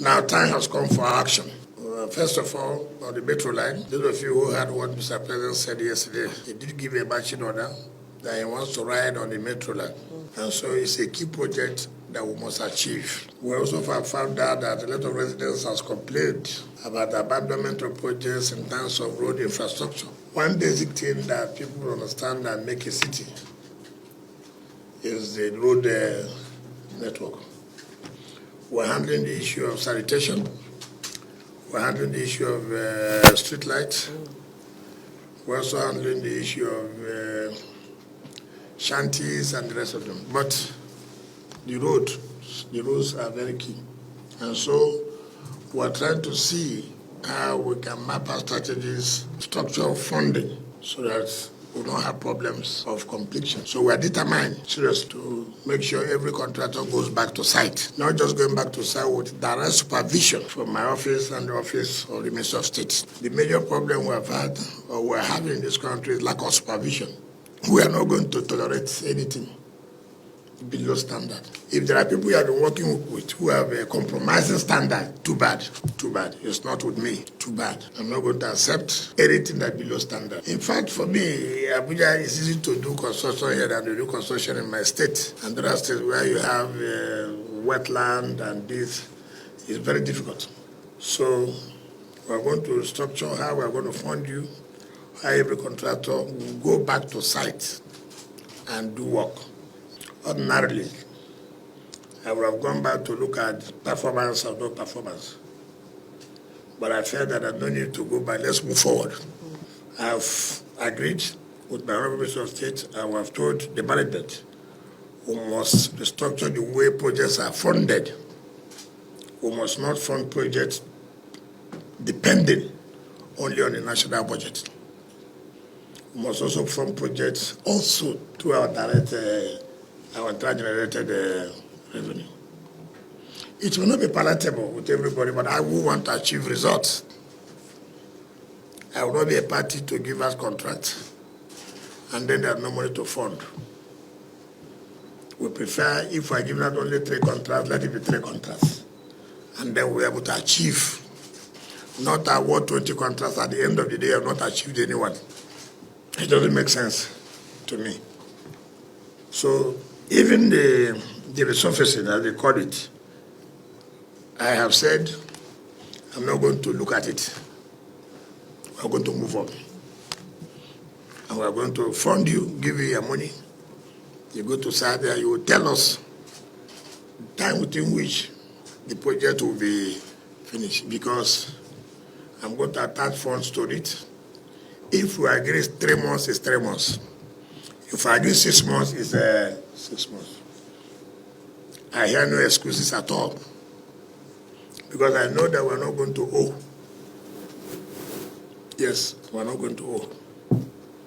Now time has come for action. First of all, on the metro line, those of you who heard what Mr. President said yesterday, he did give a marching order that he wants to ride on the metro line. And so it's a key project that we must achieve. We also have found out that a lot of residents have complained about the abandonment of projects in terms of road infrastructure. One basic thing that people understand and make a city is the road network. We're handling the issue of sanitation. We're handling the issue of street lights. We're also handling the issue of shanties and the rest of them. But the roads are very key. And so we're trying to see how we can map our strategies, structural funding, so that we don't have problems of completion. So we are determined, seriously, to make sure every contractor goes back to site. Not just going back to site with direct supervision from my office and the office of the Minister of State. The major problem we have had, or we're having in this country, is lack of supervision. We are not going to tolerate anything below standard. If there are people you have been working with who have a compromising standard, too bad, too bad. It's not with me, too bad. I'm not going to accept anything that below standard. In fact, for me, Abuja is easy to do construction here than to do construction in my state. And there are states where you have wetland and this is very difficult. So we're going to structure how we're going to fund you, how every contractor will go back to site and do work. Ordinarily, I would have gone back to look at performance or no performance. But I felt that I don't need to go back. Let's move forward. I've agreed with my Honorable Minister of State, and we have told the management we must restructure the way projects are funded. We must not fund projects depending only on the national budget. We must also fund projects also through our direct our generated revenue. It will not be palatable with everybody, but I will want to achieve results. I will not be a party to give us contracts, and then there's no money to fund. We prefer, if we're giving out only 3 contracts, let it be 3 contracts. And then we're able to achieve, not award 20 contracts at the end of the day have not achieved anyone. It doesn't make sense to me. So even the resurfacing, as they call it, I have said I'm not going to look at it. We're going to move on. And we're going to fund you, give you your money. You go to Saudi, you will tell us the time within which the project will be finished, because I'm going to attach funds to it. If we agree 3 months, it's 3 months. If I agree 6 months, it's 6 months. I hear no excuses at all, because I know that we're not going to owe. Yes, we're not going to owe.